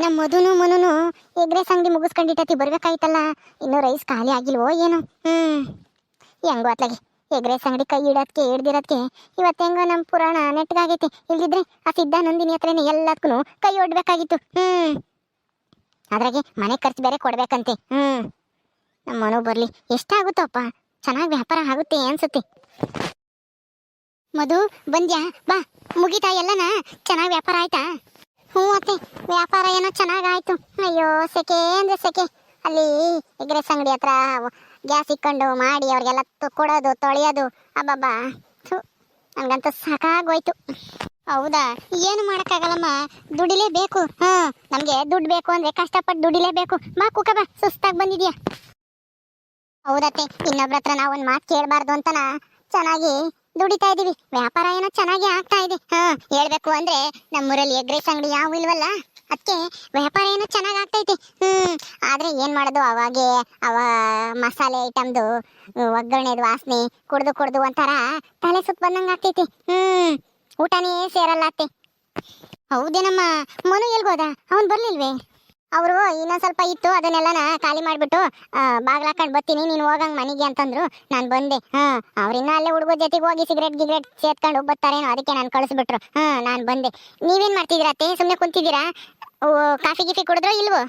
ನಮ್ಮ ಮನುನು egg rice ಅಂಗಡಿ ಮುಗಿಸ್ಕೊಂಡಿಟ್ಟತಿ ಬರ್ಬೇಕಾಯ್ತಲ್ಲ. ಇನ್ನು ರೈಸ್ ಖಾಲಿ ಆಗಿಲ್ವೋ ಏನು. ಹೆಂಗೋ ಅತ್ಲಾಗೆ ಎಗ್ ರೈಸ್ ಅಂಗಡಿ ಕೈ ಇಡೋದಕ್ಕೆ ಹಿಡ್ದಿರೋದಕ್ಕೆ ಇವತ್ತು ಹೆಂಗೋ ನಮ್ಮ ಪುರಾಣ ನೆಟ್ಗಾಗೈತೆ. ಇಲ್ದಿದ್ರೆ ಆ ಸಿದ್ಧ ನಂದಿನಿ ಹತ್ರನೇ ಎಲ್ಲದಕ್ಕೂ ಕೈ ಒಡ್ಬೇಕಾಗಿತ್ತು. ಅದ್ರಾಗೆ ಮನೆ ಖರ್ಚು ಬೇರೆ ಕೊಡ್ಬೇಕಂತೆ. ನಮ್ಮ ಮನು ಬರ್ಲಿ, ಎಷ್ಟಾಗುತ್ತೋಪ್ಪ, ಚೆನ್ನಾಗಿ ವ್ಯಾಪಾರ ಆಗುತ್ತೆ ಅನ್ಸುತ್ತೆ. ಮಧು ಬಂದ್ಯಾ? ಬಾ, ಮುಗಿತಾ ಎಲ್ಲನ? ಚೆನ್ನಾಗಿ ವ್ಯಾಪಾರ ಆಯ್ತಾ? ಹ್ಞೂ ಅತ್ತೆ, ವ್ಯಾಪಾರ ಏನೋ ಚೆನ್ನಾಗಾಯ್ತು. ಅಯ್ಯೋ ಸೆಕೆ ಅಂದ್ರೆ ಸೆಕೆ. ಅಲ್ಲಿ ಎಗ್ ರೈಸ್ ಅಂಗಡಿ ಹತ್ರ ಗ್ಯಾಸ್ ಇಕ್ಕೊಂಡು ಮಾಡಿ ಅವ್ರಿಗೆಲ್ಲ ಕೊಡೋದು ತೊಳೆಯೋದು, ಅಬ್ಬಬ್ಬಾ ನನಗಂತೂ ಸಾಕಾಗೋಯ್ತು. ಹೌದಾ, ಏನು ಮಾಡೋಕ್ಕಾಗಲ್ಲಮ್ಮ, ದುಡಿಲೇಬೇಕು. ನಮಗೆ ದುಡ್ಡು ಬೇಕು ಅಂದರೆ ಕಷ್ಟಪಟ್ಟು ದುಡಿಲೇಬೇಕು. ಬಾ ಕುಕ ಬಾ, ಸುಸ್ತಾಗಿ ಬಂದಿದ್ಯಾ? ಹೌದತ್ತೆ, ಇನ್ನೊಬ್ರ ಹತ್ರ ನಾವು ಒಂದು ಮಾತು ಕೇಳಬಾರ್ದು ಅಂತನ ಚೆನ್ನಾಗಿ ದುಡಿತಾ ಇದೀವಿ. ವ್ಯಾಪಾರ ಏನೋ ಚೆನ್ನಾಗಿ ಆಗ್ತಾ ಇದೆ. ಹೇಳ್ಬೇಕು ಅಂದ್ರೆ ನಮ್ಮೂರಲ್ಲಿ ಎಗ್ ರೈಸ್ ಅಂಗಡಿ ಯಾವ ಇಲ್ವಲ್ಲ, ಅದಕ್ಕೆ ವ್ಯಾಪಾರ ಏನೋ ಚೆನ್ನಾಗಿ ಆಗ್ತೈತೆ. ಆದ್ರೆ ಏನ್ ಮಾಡೋದು, ಅವ ಮಸಾಲೆ ಐಟಮ್ದು ಒಗ್ಗರಣೆದು ವಾಸನೆ ಕುಡ್ದು ಒಂಥರ ತಲೆ ಸುತ್ತ ಬಂದಂಗೆ ಆಗ್ತೈತಿ. ಊಟನೇ ಸೇರಲ್ಲ ಅತ್ತೆ. ಹೌದೇನಮ್ಮ, ಮನು ಎಲ್ಗೋದ? ಅವನು ಬರ್ಲಿಲ್ವೇ? ಅವರು ಇನ್ನೊಂದು ಸ್ವಲ್ಪ ಇತ್ತು, ಅದನ್ನೆಲ್ಲನ ಖಾಲಿ ಮಾಡಿಬಿಟ್ಟು ಬಾಗ್ಲಾಕೊಂಡು ಬರ್ತೀನಿ ನೀನು ಹೋಗಂಗೆ ಮನೆಗೆ ಅಂತಂದ್ರು. ನಾನು ಬಂದೆ. ಅವ್ರಿನ್ನ ಅಲ್ಲೇ ಹುಡುಗರ ಜೊತೆಗೆ ಹೋಗಿ ಸಿಗರೇಟ್ ಸೇತ್ಕೊಂಡು ಬರ್ತಾರೇನೋ, ಅದಕ್ಕೆ ನಾನು ಕಳಿಸ್ಬಿಟ್ರು. ನಾನು ಬಂದೆ. ನೀವೇನು ಮಾಡ್ತಿದ್ದೀರಾ ಅತ್ತೆ? ಸುಮ್ಮನೆ ಕುಂತಿದ್ದೀರಾ? ಕಾಫಿ ಗಿಫಿ ಕುಡಿದ್ರೋ ಇಲ್ವೋ?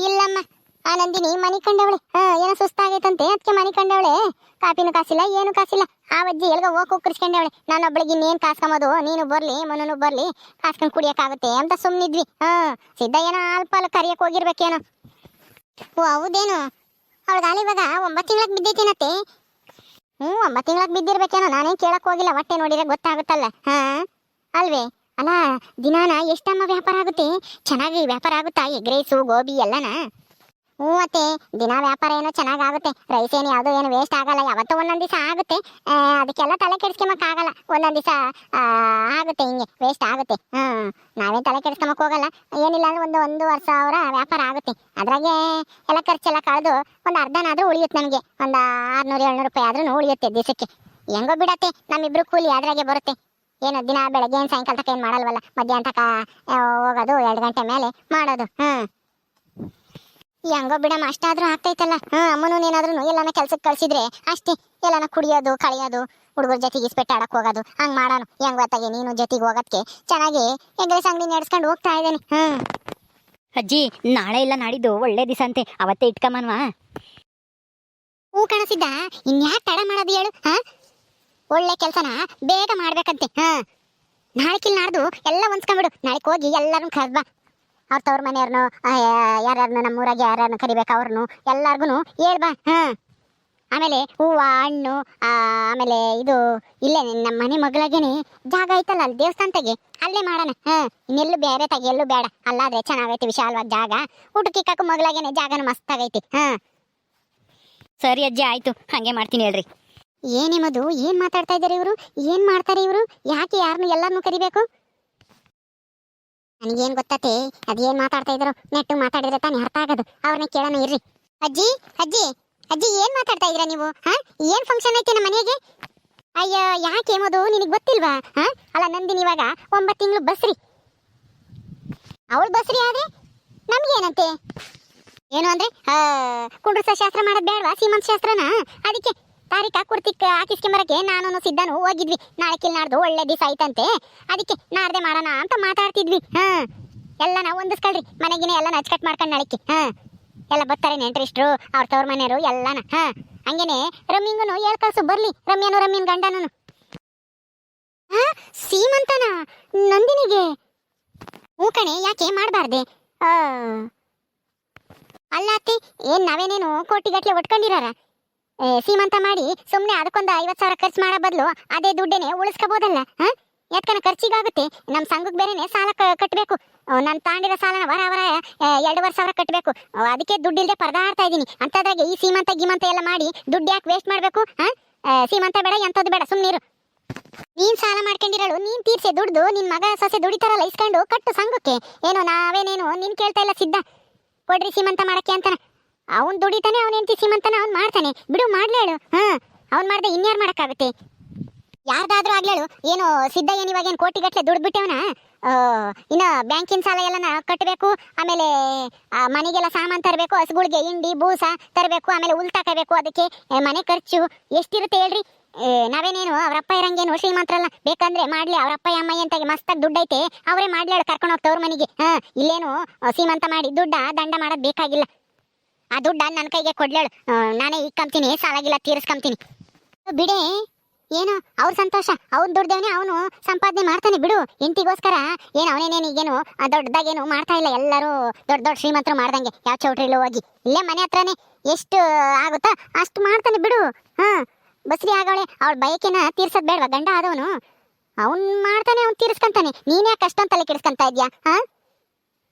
ಇಲ್ಲಮ್ಮ, ಆ ನಂದಿನಿ ಮನೆ ಕಂಡವಳೆ. ಏನೋ ಸುಸ್ತಾಗೈತಂತೆ, ಅದಕ್ಕೆ ಮನೆ ಕಂಡವಳೆ. ಕಾಫಿನೂ ಕಾಸಿಲ್ಲ, ಏನು ಕಾಸಿಲ್ಲ. ಆ ಅಜ್ಜಿ ಎಲ್ಗ ಹೋಗಿ ಕುಕ್ಕರಿಸ್ಕೊಂಡವಳೆ. ನಾನು ಒಬ್ಬಳಿಗೆ ಇನ್ನೇನು ಕಾಸ್ಕೊಂಬೋದು, ನೀನು ಬರ್ಲಿ ಮನೂ ಬರ್ಲಿ ಕಾಸ್ಕೊಂಡು ಕುಡಿಯೋಕ್ಕಾಗುತ್ತೆ ಅಂತ ಸುಮ್ಮನಿದ್ವಿ. ಸಿದ್ಧ ಏನೋ ಅಲ್ಪ ಕರಿಯಕ್ಕೆ ಹೋಗಿರ್ಬೇಕೇನೋ. ಓ ಹೌದೇನು? ಅವಳಿಗಾಲ ಇವಾಗ 9 ತಿಂಗಳಿಗೆ ಬಿದ್ದೈತೇನತ್ತೆ? 9 ತಿಂಗಳಿಗೆ ಬಿದ್ದಿರ್ಬೇಕೇನೋ, ನಾನೇನು ಕೇಳಕ್ಕೆ ಹೋಗಿಲ್ಲ. ಹೊಟ್ಟೆ ನೋಡಿದ್ರೆ ಗೊತ್ತಾಗುತ್ತಲ್ಲ. ಅಲ್ವೇ? ಅಲ್ಲ, ದಿನಾನ ಎಷ್ಟಮ್ಮ ವ್ಯಾಪಾರ ಆಗುತ್ತೆ? ಚೆನ್ನಾಗಿ ವ್ಯಾಪಾರ ಆಗುತ್ತಾ ಎಗ್ ರೈಸು ಗೋಬಿ ಎಲ್ಲನ? ಅತ್ತೆ, ದಿನ ವ್ಯಾಪಾರ ಏನೋ ಚೆನ್ನಾಗಾಗುತ್ತೆ. ರೈಸ್ ಏನು ಯಾವುದೋ ಏನು ವೇಸ್ಟ್ ಆಗಲ್ಲ. ಯಾವತ್ತೋ ಒಂದೊಂದು ದಿವಸ ಆಗುತ್ತೆ, ಅದಕ್ಕೆಲ್ಲ ತಲೆ ಕೆಡಿಸ್ಕೊಂಬಕ್ಕಾಗಲ್ಲ. ಒಂದೊಂದು ದಿವಸ ಆಗುತ್ತೆ, ಹಿಂಗೆ ವೇಸ್ಟ್ ಆಗುತ್ತೆ. ನಾವೇನು ತಲೆ ಕೆಡಿಸ್ಕೊಂಬಕ್ಕೆ ಹೋಗಲ್ಲ. ಏನಿಲ್ಲ ಅಂದ್ರೆ 1,500 ವ್ಯಾಪಾರ ಆಗುತ್ತೆ. ಅದ್ರಾಗೆ ಎಲ್ಲ ಖರ್ಚೆಲ್ಲ ಕಳೆದು ಒಂದು ಅರ್ಧನಾದರೂ ಉಳಿಯುತ್ತೆ ನಮಗೆ. ಒಂದು 600-700 ರೂಪಾಯಿ ಆದ್ರೂ ಉಳಿಯುತ್ತೆ ದಿವಸಕ್ಕೆ. ಹೆಂಗೋ ಬಿಡತ್ತೆ, ನಮ್ಮಿಬ್ರು ಕೂಲಿ ಅದ್ರಾಗೆ ಬರುತ್ತೆ. ಏನೋ ದಿನ ಬೆಳಗ್ಗೆ ಏನು ಸಾಯಂಕಾಲ ತನಕ ಏನು ಮಾಡಲ್ವಲ್ಲ, ಮಧ್ಯಾಹ್ನ ತನಕ ಹೋಗೋದು, 2 ಗಂಟೆ ಮೇಲೆ ಮಾಡೋದು. ಹೆಂಗೋ ಬಿಡಮ್ಮ, ಅಷ್ಟಾದ್ರೂ ಆಗ್ತೈತಲ್ಲ. ಅಮ್ಮನೂ ಏನಾದ್ರೂ ಎಲ್ಲಾನ ಕೆಲ್ಸಕ್ಕೆ ಕಳ್ಸಿದ್ರೆ ಅಷ್ಟೇ. ಎಲ್ಲಾನ ಕುಡಿಯೋದು ಕಳಿಯೋದು, ಹುಡುಗರ ಜೊತೆಗೆ ಇಸ್ಪೆಟ್ಟು ಆಡಕ್ಕೆ ಹೋಗೋದು, ಹಂಗೆ ಮಾಡೋಣ. ಹೆಂಗ್ ಗೊತ್ತಾಗೆ ನೀನು ಜೊತೆಗೆ ಹೋಗೋದಕ್ಕೆ ಚೆನ್ನಾಗಿ ಎಗ್ ರೈಸ್ ಅಂಗಡಿ ನಡೆಸ್ಕೊಂಡು ಹೋಗ್ತಾ ಇದ್ದೇನೆ. ಅಜ್ಜಿ, ನಾಳೆ ಇಲ್ಲ ನಾಡಿದ್ದು ಒಳ್ಳೆ ದಿವಸ ಅಂತೆ, ಅವತ್ತೇ ಇಟ್ಕೊಂಬನ್ವಾ? ಹೂ ಕಾಣಿಸಿದ್ದ, ಇನ್ಯಾಕೆ ತಡ ಮಾಡೋದು ಹೇಳು? ಒಳ್ಳೆ ಕೆಲಸನ ಬೇಗ ಮಾಡ್ಬೇಕಂತೆ. ನಾಳೆಕಿಲ್ ನಾಡ್ದು ಎಲ್ಲ ಹೊಂದ್ಸ್ಕೊಂಬಿಡು. ನಾಳೆಗೆ ಹೋಗಿ ಎಲ್ಲರನ್ನು ಕರ್ಬಾ. ಅವ್ರ ತವ್ರ ಮನೆಯವ್ರನ್ನು, ಯಾರ್ಯಾರನ್ನು ನಮ್ಮೂರಾಗೆ ಯಾರ್ಯಾರನ್ನು ಕರಿಬೇಕು ಅವ್ರನ್ನು ಎಲ್ಲಾರ್ಗು ಹೇಳ್ಬಾ. ಆಮೇಲೆ ಹೂವು ಹಣ್ಣು, ಆಮೇಲೆ ಇದು ಇಲ್ಲೇ ನಮ್ಮ ಮನೆ ಮಗಳಾಗೇನೆ ಜಾಗ ಐತಲ್ಲ, ಅಲ್ಲಿ ದೇವಸ್ಥಾನದಾಗೆ ಅಲ್ಲೇ ಮಾಡೋಣ. ಇನ್ನೆಲ್ಲೂ ಬೇರೆ ತಾಗೆ ಎಲ್ಲೂ ಬೇಡ, ಅಲ್ಲಾದ್ರೆ ಚೆನ್ನಾಗೈತಿ ವಿಶಾಲವಾಗಿ ಜಾಗ. ಊಟಕ್ಕೆ ಇಕ್ಕಾಕು ಮಗಳಾಗೇನೆ ಜಾಗನೂ ಮಸ್ತಾಗೈತಿ. ಸರಿ ಅಜ್ಜಿ, ಆಯ್ತು, ಹಂಗೆ ಮಾಡ್ತೀನಿ ಹೇಳ್ರಿ. ಏನೇ ಮಧು, ಏನ್ ಮಾತಾಡ್ತಾ ಇದ್ದಾರೆ ಇವರು? ಏನ್ ಮಾಡ್ತಾರೆ ಇವರು? ಯಾಕೆ ಯಾರನ್ನು ಎಲ್ಲರನ್ನು ಕರಿಬೇಕು? ನನಗೇನು ಗೊತ್ತತೆ ಅದೇನು ಮಾತಾಡ್ತಾ ಇದ್ರು. ನೆಟ್ಟು ಮಾತಾಡಿದ್ರೆ ತಾನೇ ಅರ್ಥ ಆಗೋದು. ಅವ್ರನ್ನ ಕೇಳೋಣ ಇರ್ರಿ. ಅಜ್ಜಿ ಅಜ್ಜಿ ಅಜ್ಜಿ, ಏನ್ ಮಾತಾಡ್ತಾ ಇದ್ದೀರಾ ನೀವು? ಏನ್ ಫಂಕ್ಷನ್ ಐತೆ ನಮ್ಮ ಮನೆಗೆ? ಅಯ್ಯೋ, ಯಾಕೆ ಮಧು, ನಿನಗೆ ಗೊತ್ತಿಲ್ವಾ? ಅಲ್ಲ, ನಂದಿನಿ ಇವಾಗ 9 ತಿಂಗಳು ಬಸ್ರಿ. ಅವಳು ಬಸ್ರಿ ಆದ್ರೆ ನಮ್ಗೇನಂತೆ? ಏನು ಅಂದ್ರೆ ಕುಂಡ್ರಸ ಶಾಸ್ತ್ರ ಮಾಡೋದು ಬೇಡವಾ? ಸೀಮಂತ ಶಾಸ್ತ್ರನ? ಅದಕ್ಕೆ ತಾರೀಖ ಕುರ್ತಿಕ್ ಹಾಕಿಸ್ಕೊಂಬರಕ್ಕೆ ನಾನು ಸಿದ್ಧನು ಹೋಗಿದ್ವಿ. ನಾಳೆಕಿಲ್ ನಾಡ್ದು ಒಳ್ಳೆ ದಿವಸ ಐತಂತೆ, ಅದಕ್ಕೆ ನಾಡ್ದೆ ಮಾಡೋಣ ಅಂತ ಮಾತಾಡ್ತಿದ್ವಿ. ಎಲ್ಲ ನಾವು ಹೊಂದಿಸ್ಕೊಳ್ರಿ, ಮನೆಗಿನ ಎಲ್ಲ ಅಚ್ಚಕಟ್ ಮಾಡ್ಕೊಂಡು ನಾಳೆಕ್ಕೆ ಎಲ್ಲ ಬರ್ತಾರೆ ನೆಂಟ್ರಿಷ್ಟ್ರು, ಅವ್ರ ತವ್ರ ಮನೆಯವರು ಎಲ್ಲಾನ. ಹಂಗೇನೆ ರಮ್ಯಂಗನು ಕಳ್ಸು ಬರ್ಲಿ, ರಮ್ಯನ್ ಗಂಡನೂ. ಸೀಮಂತನ ನಂದಿನಿಗೆ? ಹೂ ಕಣೆ, ಯಾಕೆ ಮಾಡಬಾರ್ದೆ? ಅಲ್ಲ ಅತ್ತೆ, ಏನ್ ನಾವೇನೇನು ಕೋಟಿಗಟ್ಲೆ ಒಟ್ಕೊಂಡಿರಾರ? ಸೀಮಂತ ಮಾಡಿ ಸುಮ್ಮನೆ ಅದಕ್ಕೊಂದು 50,000 ಖರ್ಚು ಮಾಡೋ ಬದಲು ಅದೇ ದುಡ್ಡೇನೆ ಉಳಿಸ್ಕೋಬೋದಲ್ಲ. ಯಾಕನ ಖರ್ಚಿಗಾಗುತ್ತೆ. ನಮ್ಮ ಸಂಘಕ್ಕೆ ಬೇರೆನೆ ಸಾಲ ಕಟ್ಟಬೇಕು. ನಾನು ತಾಂಡಿರೋ ಸಾಲನ ವಾರ 2,500 ಕಟ್ಟಬೇಕು. ಅದಕ್ಕೆ ದುಡ್ಡಿಲ್ಲದೆ ಪರದಾಡ್ತಾ ಇದ್ದೀನಿ. ಅಂತದ್ರಾಗೆ ಈ ಸೀಮಂತ ಗಿಮಂತ ಎಲ್ಲ ಮಾಡಿ ದುಡ್ಡು ಯಾಕೆ ವೇಸ್ಟ್ ಮಾಡಬೇಕು? ಸೀಮಂತ ಬೇಡ, ಎಂಥದ್ದು ಬೇಡ, ಸುಮ್ಮನಿರು. ನೀನ್ ಸಾಲ ಮಾಡ್ಕೊಂಡಿರಳು, ನೀನ್ ತೀರ್ಸೆ ದುಡ್ದು ನಿನ್ ಮಗ ಸೊಸೆ ದುಡಿತಾರಲ್ಲ, ಇಸ್ಕೊಂಡು ಕಟ್ಟು ಸಂಘಕ್ಕೆ. ಏನೋ ನಾವೇನೇನು ನೀನ್ ಕೇಳ್ತಾ ಇಲ್ಲ ಸಿದ್ಧ, ಕೊಡ್ರಿ ಸೀಮಂತ ಮಾಡಕ್ಕೆ ಅಂತಾನ. ಅವ್ನು ದುಡಿತಾನೆ, ಅವ್ನ ಹೆಂಡತಿ ಸೀಮಂತನ ಅವ್ನು ಮಾಡ್ತಾನೆ. ಬಿಡು, ಮಾಡ್ಲೇಳು. ಅವ್ನು ಮಾಡ್ದೆ ಇನ್ಯಾರು ಮಾಡೋಕ್ಕಾಗುತ್ತೆ? ಯಾರ್ದಾದ್ರೂ ಆಗ್ಲೇಳು. ಏನು ಸಿದ್ಧ ಏನು ಇವಾಗ ಏನು ಕೋಟಿಗಟ್ಲೆ ದುಡ್ಡು ಬಿಟ್ಟವನ? ಇನ್ನು ಬ್ಯಾಂಕಿನ ಸಾಲ ಎಲ್ಲ ಕಟ್ಟಬೇಕು. ಆಮೇಲೆ ಮನೆಗೆಲ್ಲ ಸಾಮಾನು ತರಬೇಕು, ಹಸುಗಳಿಗೆ ಹಿಂಡಿ ಬೂಸ ತರಬೇಕು, ಆಮೇಲೆ ಹುಲ್ ತಗೋಬೇಕು. ಅದಕ್ಕೆ ಮನೆ ಖರ್ಚು ಎಷ್ಟಿರುತ್ತೆ ಹೇಳ್ರಿ. ನಾವೇನೇನು ಅವ್ರಪ್ಪ ಇರಂಗೇನು ಶ್ರೀಮಂತರಲ್ಲ, ಬೇಕಂದ್ರೆ ಮಾಡ್ಲಿ. ಅವ್ರಪ್ಪ ಅಮ್ಮಯ್ಯ ಅಂತಾಗೆ ಮಸ್ತಾಗಿ ದುಡ್ಡು ಐತೆ, ಅವರೇ ಮಾಡ್ಲಿ, ಕರ್ಕೊಂಡು ಹೋಗ್ತವ್ರ ಮನೆಗೆ. ಇಲ್ಲೇನು ಸೀಮಂತ ಮಾಡಿ ದುಡ್ಡ ದಂಡ ಮಾಡೋದು ಬೇಕಾಗಿಲ್ಲ. ಆ ದುಡ್ಡ ನನ್ನ ಕೈಗೆ ಕೊಡ್ಲೇಳು, ನಾನೇ ಇಕ್ಕಂತೀನಿ, ಸಾಲಾಗಿಲ್ಲ ತೀರಿಸ್ಕೊಂತೀನಿ ಬಿಡೆ. ಏನು ಅವ್ರ ಸಂತೋಷ, ಅವ್ನು ದುಡ್ದೇವನೇ, ಅವನು ಸಂಪಾದನೆ ಮಾಡ್ತಾನೆ ಬಿಡು. ಇಂಟಿಗೋಸ್ಕರ ಏನು ಅವನೇನೇನು ಈಗೇನು ದೊಡ್ಡದಾಗೇನು ಮಾಡ್ತಾ ಇಲ್ಲ. ಎಲ್ಲರೂ ದೊಡ್ಡ ದೊಡ್ಡ ಶ್ರೀಮಂತರು ಮಾಡ್ದಂಗೆ ಯಾವ ಚೌಟ್ರಿಲು ಹೋಗಿ ಇಲ್ಲೇ ಮನೆ ಹತ್ರನೇ ಎಷ್ಟು ಆಗುತ್ತಾ ಅಷ್ಟು ಮಾಡ್ತಾನೆ ಬಿಡು. ಬಸ್ರಿ ಆಗವಳೆ, ಅವಳ ಬಯಕೆನ ತೀರ್ಸೋದ್ ಬೇಡವಾ? ಗಂಡ ಆದವನು ಅವ್ನು ಮಾಡ್ತಾನೆ, ಅವ್ನು ತೀರಿಸ್ಕೊಂತಾನೆ. ನೀನ್ಯಾಕೆ ಅಷ್ಟೊಂದು ತಲೆ ಕೆಡಿಸ್ಕೊಂತ ಇದ್ಯಾ?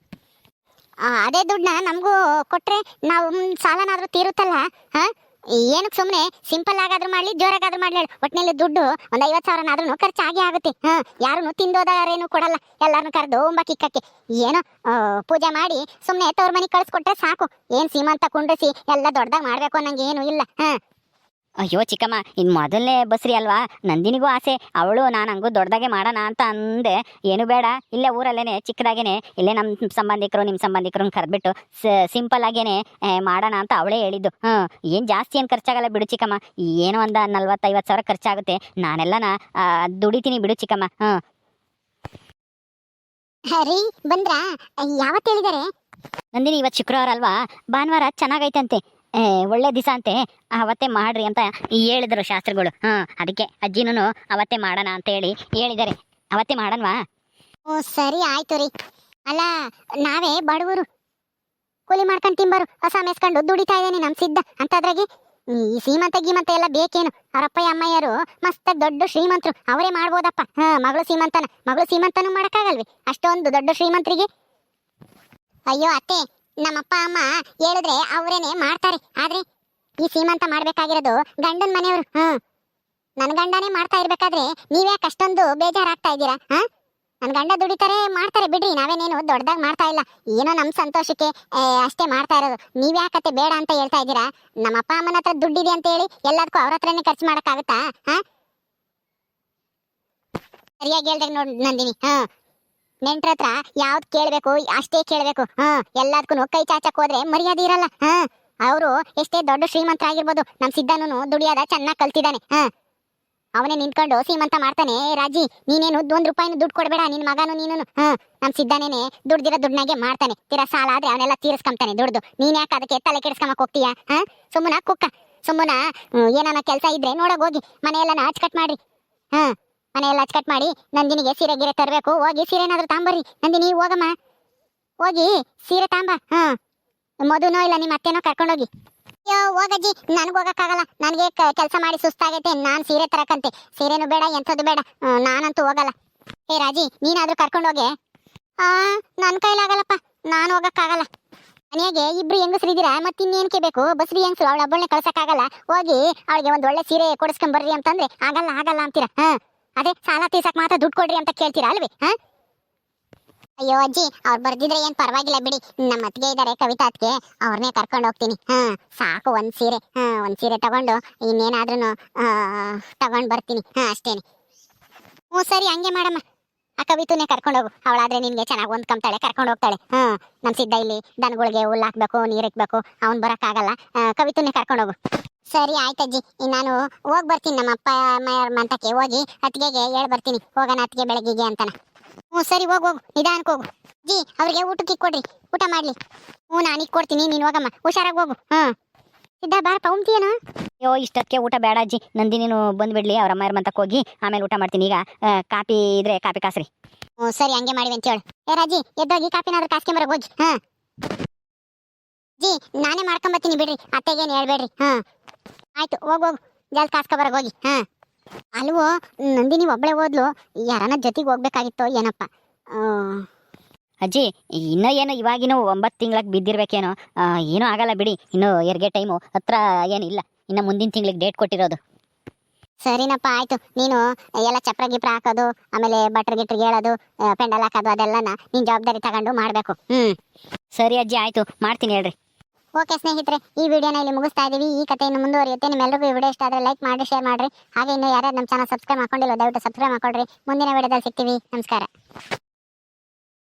ಅದೇ ದುಡ್ಡನ್ನ ನಮಗೂ ಕೊಟ್ರೆ ನಾವು ಸಾಲನಾದ್ರೂ ತೀರುತ್ತಲ್ಲ. ಏನಕ್ಕೆ ಸುಮ್ಮನೆ ಸಿಂಪಲ್ ಆಗಾದ್ರೂ ಮಾಡ್ಲಿ, ಜೋರಾಗಾದ್ರೂ ಮಾಡ್ಲಿ, ಒಟ್ಟಿನಲ್ಲಿ ದುಡ್ಡು ಒಂದು 50,000ನಾದ್ರೂ ಖರ್ಚಾಗೇ ಆಗುತ್ತೆ. ಯಾರು ತಿಂದೋದಾರೇನು ಕೊಡಲ್ಲ, ಎಲ್ಲಾರನ್ನು ಕರೆದು ಕಿಕ್ಕಕ್ಕೆ ಏನೋ ಪೂಜೆ ಮಾಡಿ ಸುಮ್ಮನೆ ತವ್ರ ಮನೆಗೆ ಕಳ್ಸಿಕೊಟ್ರೆ ಸಾಕು. ಏನು ಸೀಮಂತ ಕುಂಡ್ರಿಸಿ ಎಲ್ಲ ದೊಡ್ಡದಾಗಿ ಮಾಡ್ಬೇಕು ಅನ್ನಂಗೆ ಏನು ಇಲ್ಲ. ಅಯ್ಯೋ ಚಿಕ್ಕಮ್ಮ, ಇನ್ನು ಮೊದಲನೇ ಬಸ್ರಿ ಅಲ್ವಾ, ನಂದಿನಿಗೂ ಆಸೆ. ಅವಳು ನಾನು ಹಂಗೂ ದೊಡ್ಡದಾಗೆ ಮಾಡೋಣ ಅಂತ ಅಂದೆ. ಏನು ಬೇಡ, ಇಲ್ಲೇ ಊರಲ್ಲೇನೆ ಚಿಕ್ಕದಾಗೇನೆ ಇಲ್ಲೇ ನಮ್ಮ ಸಂಬಂಧಿಕರು ನಿಮ್ಮ ಸಂಬಂಧಿಕರನ್ನ ಕರೆದ್ಬಿಟ್ಟು ಸಿಂಪಲ್ ಆಗೇನೆ ಮಾಡೋಣ ಅಂತ ಅವಳೇ ಹೇಳಿದ್ದು. ಏನು ಜಾಸ್ತಿ ಏನು ಖರ್ಚಾಗಲ್ಲ ಬಿಡು ಚಿಕ್ಕಮ್ಮ. ಏನೋ ಒಂದು 40-50 ಸಾವಿರ ಖರ್ಚಾಗುತ್ತೆ. ನಾನೆಲ್ಲನ ದುಡಿತೀನಿ ಬಿಡು ಚಿಕ್ಕಮ್ಮ. ರೀ ಬಂದ್ರಾ? ಯಾವತ್ತು ಹೇಳಿದಾರೆ? ನಂದಿನಿ ಇವತ್ತು ಶುಕ್ರವಾರ ಅಲ್ವಾ, ಭಾನುವಾರ ಚೆನ್ನಾಗೈತಂತೆ, ಒಳ್ಳೆ ದಿವಸ ಅಂತೆ, ಅವತ್ತೇ ಮಾಡ್ರಿ ಅಂತ ಹೇಳಿದ್ರು ಶಾಸ್ತ್ರಿಗಳು. ಅದಕ್ಕೆ ಅಜ್ಜಿನೂ ಅವತ್ತೇ ಮಾಡೋಣ ಅಂತ ಹೇಳಿದ್ದಾರೆ. ಅವತ್ತೇ ಮಾಡನ್ವಾ? ಸರಿ ಆಯ್ತು ರೀ. ಅಲ್ಲ, ನಾವೇ ಬಡವರು, ಕೂಲಿ ಮಾಡ್ಕೊಂಡು ತಿಂಬರು, ಹೊಸ ಮೇಸ್ಕೊಂಡು ದುಡಿತಾ ಇದ್ದೇನೆ ನಮ್ಮ ಸಿದ್ಧ ಅಂತದ್ರಾಗೆ ಈ ಸೀಮಂತ ಗೀಮಂತ ಎಲ್ಲ ಬೇಕೇನು? ಅವರಪ್ಪಯ್ಯ ಅಮ್ಮಯ್ಯರು ಮಸ್ತಾಗಿ ದೊಡ್ಡ ಶ್ರೀಮಂತರು, ಅವರೇ ಮಾಡ್ಬೋದಪ್ಪ. ಮಗಳು ಸೀಮಂತನೂ ಮಾಡೋಕ್ಕಾಗಲ್ವಿ ಅಷ್ಟೊಂದು ದೊಡ್ಡ ಶ್ರೀಮಂತರಿಗೆ? ಅಯ್ಯೋ ಅತ್ತೆ, ನಮ್ಮಪ್ಪ ಅಮ್ಮ ಹೇಳಿದ್ರೆ ಅವರೇನೆ ಮಾಡ್ತಾರೆ. ಆದ್ರೆ ಈ ಸೀಮಂತ ಮಾಡ್ಬೇಕಾಗಿರೋದು ಗಂಡನ ಮನೆಯವರು. ನನ್ನ ಗಂಡನೇ ಮಾಡ್ತಾ ಇರ್ಬೇಕಾದ್ರೆ ನೀವ್ಯಾಕೆ ಅಷ್ಟೊಂದು ಬೇಜಾರಾಗ್ತಾ ಇದ್ದೀರಾ? ನನ್ನ ಗಂಡ ದುಡಿತಾರೆ, ಮಾಡ್ತಾರೆ ಬಿಡ್ರಿ. ನಾವೇನೇನು ದೊಡ್ಡದಾಗಿ ಮಾಡ್ತಾ ಇಲ್ಲ, ಏನೋ ನಮ್ಮ ಸಂತೋಷಕ್ಕೆ ಅಷ್ಟೇ ಮಾಡ್ತಾ ಇರೋದು. ನೀವ್ಯಾಕತ್ತೆ ಬೇಡ ಅಂತ ಹೇಳ್ತಾ ಇದ್ದೀರಾ? ನಮ್ಮಪ್ಪ ಅಮ್ಮನ ಹತ್ರ ದುಡ್ಡಿದೆ ಅಂತ ಹೇಳಿ ಎಲ್ಲದಕ್ಕೂ ಅವ್ರ ಹತ್ರನೇ ಖರ್ಚು ಮಾಡೋಕ್ಕಾಗುತ್ತಾ? ಸರಿಯಾಗಿ ಹೇಳ್ದಾಗ ನೋಡ್ ನಂದಿನಿ. ನೆಂಟ್ರ ಹತ್ರ ಯಾವ್ದು ಕೇಳ್ಬೇಕು ಅಷ್ಟೇ ಕೇಳ್ಬೇಕು. ಎಲ್ಲದಕ್ಕೂ ಕೈ ಚಾಚಕ್ ಹೋದ್ರೆ ಮರ್ಯಾದೆ ಇರಲ್ಲ. ಅವರು ಎಷ್ಟೇ ದೊಡ್ಡ ಶ್ರೀಮಂತರಾಗಿರ್ಬೋದು, ನಮ್ ಸಿದ್ಧನೂ ದುಡಿಯೋದ ಚೆನ್ನಾಗಿ ಕಲ್ತಿದ್ದಾನೆ. ಅವನೇ ನಿಂತ್ಕೊಂಡು ಸೀಮಂತ ಮಾಡ್ತಾನೆ. ರಾಜಿ, ನೀನೇನು 1 ರೂಪಾಯಿನೂ ದುಡ್ಡು ಕೊಡ್ಬೇಡ, ನಿನ್ ಮಗನು ನೀನು. ನಮ್ ಸಿದ್ಧನೇನೆ ದುಡ್ದಿರೋ ದುಡ್ಡನಾಗೆ ಮಾಡ್ತಾನೆ. ತೀರಾ ಸಾಲ ಆದ್ರೆ ಅವನೆಲ್ಲ ತೀರಿಸ್ಕೊಂತಾನೆ ದುಡ್ದು. ನೀನ್ ಯಾಕೆ ಅದಕ್ಕೆ ತಲೆ ಕೆಡಿಸ್ಕೊಂಬಕ್ ಹೋಗ್ತೀಯಾ? ಸುಮ್ಮನ ಕುಕ್ಕ, ಸುಮ್ಮನ ಏನಾನ ಕೆಲಸ ಇದ್ರೆ ನೋಡಕ್ ಹೋಗಿ ಮನೆಯೆಲ್ಲ ಅಚ್ಕಟ್ ಮಾಡ್ರಿ. ಮನೆಯೆಲ್ಲ ಅಚ್ಕಟ್ ಮಾಡಿ ನಂದಿನಿಗೆ ಸೀರೆ ಗಿರೆ ತರಬೇಕು. ಹೋಗಿ ಸೀರೆನಾದ್ರೂ ತಾಂಬರ್ರಿ. ನಂದಿನಿ ಹೋಗಮ್ಮ, ಹೋಗಿ ಸೀರೆ ತಾಂಬ. ಮದುನೋ ಇಲ್ಲ ನಿಮ್ಮ ಅತ್ತೆನೋ ಕರ್ಕೊಂಡೋಗಿ. ಅಯ್ಯೋ ಹೋಗಜ್ಜಿ, ನನ್ಗೆ ಹೋಗಕ್ಕಾಗಲ್ಲ, ನನಗೆ ಕೆಲಸ ಮಾಡಿ ಸುಸ್ತಾಗೈತೆ. ನಾನು ಸೀರೆ ತರಕಂತೆ, ಸೀರೆನೂ ಬೇಡ ಎಂಥದ್ದು ಬೇಡ, ನಾನಂತೂ ಹೋಗಲ್ಲ. ಏ ರಾಜಿ, ನೀನಾದ್ರೂ ಕರ್ಕೊಂಡೋಗೆ. ನನ್ನ ಕೈಲಾಗಲ್ಲಪ್ಪ, ನಾನು ಹೋಗಕ್ಕಾಗಲ್ಲ. ಮನೆಯಾಗೆ ಇಬ್ರು ಹೆಂಗಸ್ರಿದ್ದೀರಾ, ಮತ್ತೆ ಇನ್ನೇನಕ್ಕೆ ಬೇಕು? ಬಸ್ರಿ ಹೆಂಗಸ್ರು, ಅವಳ ಹಬ್ಬಳನೆ ಕಳ್ಸಕ್ಕಾಗಲ್ಲ. ಹೋಗಿ ಅವಳಿಗೆ ಒಂದು ಒಳ್ಳೆ ಸೀರೆ ಕೊಡಿಸ್ಕೊಂಡ್ ಬರ್ರಿ ಅಂತಂದ್ರೆ ಆಗಲ್ಲ ಅಂತೀರಾ? ಅದೇ ಸಾಲ ತೀರ್ಸಕ್ ಮಾತ್ರ ದುಡ್ಡು ಕೊಡ್ರಿ ಅಂತ ಕೇಳ್ತೀರಾ ಅಲ್ವೇ? ಅಯ್ಯೋ ಅಜ್ಜಿ, ಅವ್ರು ಬರ್ದಿದ್ರೆ ಏನ್ ಪರವಾಗಿಲ್ಲ ಬಿಡಿ. ನಮ್ಮ ಅತ್ತಿಗೆ ಇದ್ದಾರೆ, ಕವಿತಾ ಅತ್ತಿಗೆ, ಅವ್ರನ್ನೇ ಕರ್ಕೊಂಡು ಹೋಗ್ತೀನಿ. ಸಾಕು ಒಂದ್ ಸೀರೆ ತಗೊಂಡು ಇನ್ನೇನಾದ್ರೂ ತಗೊಂಡ್ ಬರ್ತೀನಿ. ಅಷ್ಟೇನೆ. ಸರಿ ಹಂಗೆ ಮಾಡಮ್ಮ. ಆ ಕವಿತುನೇ ಕರ್ಕೊಂಡು ಹೋಗು, ಅವಳಾದ್ರೆ ನಿನ್ಗೆ ಚೆನ್ನಾಗಿ ಹೊಂದ್ಕೊಂತಾಳೆ, ಕರ್ಕೊಂಡು ಹೋಗ್ತಾಳೆ. ನಮ್ ಸಿದ್ಧ ಇಲ್ಲಿ ದನಗಳಿಗೆ ಹುಲ್ಲು ಹಾಕ್ಬೇಕು, ನೀರ್ ಇಕ್ಬೇಕು, ಅವ್ನ್ ಬರಕ್ಕಾಗಲ್ಲ. ಕವಿತುನೇ ಕರ್ಕೊಂಡು ಹೋಗು. ಸರಿ ಆಯ್ತಜ್ಜಿ, ನಾನು ಹೋಗಿ ಬರ್ತೀನಿ. ನಮ್ಮ ಅಪ್ಪ ಅಮ್ಮಯ್ಯವ್ರ ಮಂತಕ್ಕೆ ಹೋಗಿ ಅತ್ತಿಗೆಗೆ ಹೇಳ್ ಬರ್ತೀನಿ, ಹೋಗೋಣ ಅತ್ತಿಗೆ ಬೆಳಗ್ಗೆಗೆ ಅಂತಾನ. ಸರಿ ಹೋಗು, ನಿಧಾನಕ್ಕೆ ಹೋಗು. ಜಿ, ಅವ್ರಿಗೆ ಊಟಕ್ಕೆ ಕೊಡ್ರಿ, ಊಟ ಮಾಡ್ಲಿ. ನಾನು ಕೊಡ್ತೀನಿ, ನೀನು ಹೋಗಮ್ಮ, ಹುಷಾರಾಗಿ ಹೋಗು. ಸಿದ್ಧ ಬಾರಪ್ಪ, ಉಂಟಿಯೇನು? ಅಯ್ಯೋ ಇಷ್ಟಕ್ಕೆ ಊಟ ಬೇಡ ಅಜ್ಜಿ, ನಂದಿನಿನು ಬಂದ್ಬಿಡ್ಲಿ, ಅವ್ರ ಅಮ್ಮಯ್ಯರ ಮಂತಕ್ಕೆ ಹೋಗಿ ಆಮೇಲೆ ಊಟ ಮಾಡ್ತೀನಿ. ಈಗ ಕಾಪಿ ಇದ್ರೆ ಕಾಪಿ ಕಾಸ್ರಿ. ಸರಿ ಹಂಗೆ ಮಾಡಿವಿ ಅಂತ ಹೇಳು. ಏ ರಾಜಿ, ಎದ್ದೋಗಿ ಕಾಪಿನಾದ್ರೂ ಕಾಸ್ಕೊಂಬರ ಹೋಗಿ. ಜಿ, ನಾನೇ ಮಾಡ್ಕೊಂಬತ್ತೀನಿ ಬಿಡ್ರಿ, ಅತ್ತೆಗೇನು ಹೇಳ್ಬೇಡ್ರಿ. ಆಯ್ತು, ಹೋಗು ಜಲ್ದಿ ಕಾಸ್ಕೊಬರಗೆ ಹೋಗಿ. ಅಲ್ವೋ, ನಂದಿನಿ ಒಬ್ಳೆ ಹೋದ್ಲು, ಯಾರನ್ನ ಜೊತೆಗೆ ಹೋಗ್ಬೇಕಾಗಿತ್ತೋ ಏನಪ್ಪ. ಅಜ್ಜಿ, ಇನ್ನೂ ಏನು ಇವಾಗಿನೂ 9 ತಿಂಗಳಿಗೆ ಬಿದ್ದಿರ್ಬೇಕೇನೋ. ಏನೂ ಆಗಲ್ಲ ಬಿಡಿ, ಇನ್ನೂ ಹೆರಿಗೆ ಟೈಮು ಹತ್ರ ಏನಿಲ್ಲ, ಇನ್ನು ಮುಂದಿನ ತಿಂಗಳಿಗೆ ಡೇಟ್ ಕೊಟ್ಟಿರೋದು. ಸರಿನಪ್ಪ ಆಯ್ತು. ನೀನು ಎಲ್ಲ ಚಪ್ರ ಗಿಪ್ರ ಹಾಕೋದು, ಆಮೇಲೆ ಬಟ್ರ್ ಗಿಟ್ರಿಗೆ ಹೇಳೋದು, ಪೆಂಡಲ್ ಹಾಕೋದು, ಅದೆಲ್ಲನ ನೀನ್ ಜವಾಬ್ದಾರಿ ತಗೊಂಡು ಮಾಡ್ಬೇಕು. ಸರಿ ಅಜ್ಜಿ, ಆಯ್ತು, ಮಾಡ್ತೀನಿ ಹೇಳ್ರಿ. ಓಕೆ ಸ್ನೇಹಿತರೆ, ಈ ವಿಡಿಯೋನ ಇಲ್ಲಿ ಮುಗಿಸ್ತಾ ಇದೀವಿ. ಈ ಕಥೆ ಇನ್ನು ಮುಂದುವರಿಯುತ್ತೆ. ನಿಮ್ಮೆಲ್ಲರಿಗೂ ಈ ವಿಡಿಯೋ ಇಷ್ಟ ಆದರೆ ಲೈಕ್ ಮಾಡಿ, ಶೇರ್ ಮಾಡ್ರಿ. ಹಾಗೆ ಇನ್ನು ಯಾರ್ಯಾರು ನಮ್ಮ ಚಾನಲ್ ಸಬ್ಸ್ಕ್ರೈಬ್ ಮಾಡ್ಕೊಂಡಿಲ್ಲ ದಯವಿಟ್ಟು ಸಬ್ಸ್ಕ್ರೈಬ್ ಮಾಡ್ಕೊಳ್ರಿ. ಮುಂದಿನ ವಿಡಿಯೋದಲ್ಲಿ ಸಿಗ್ತೀವಿ. ನಮಸ್ಕಾರ.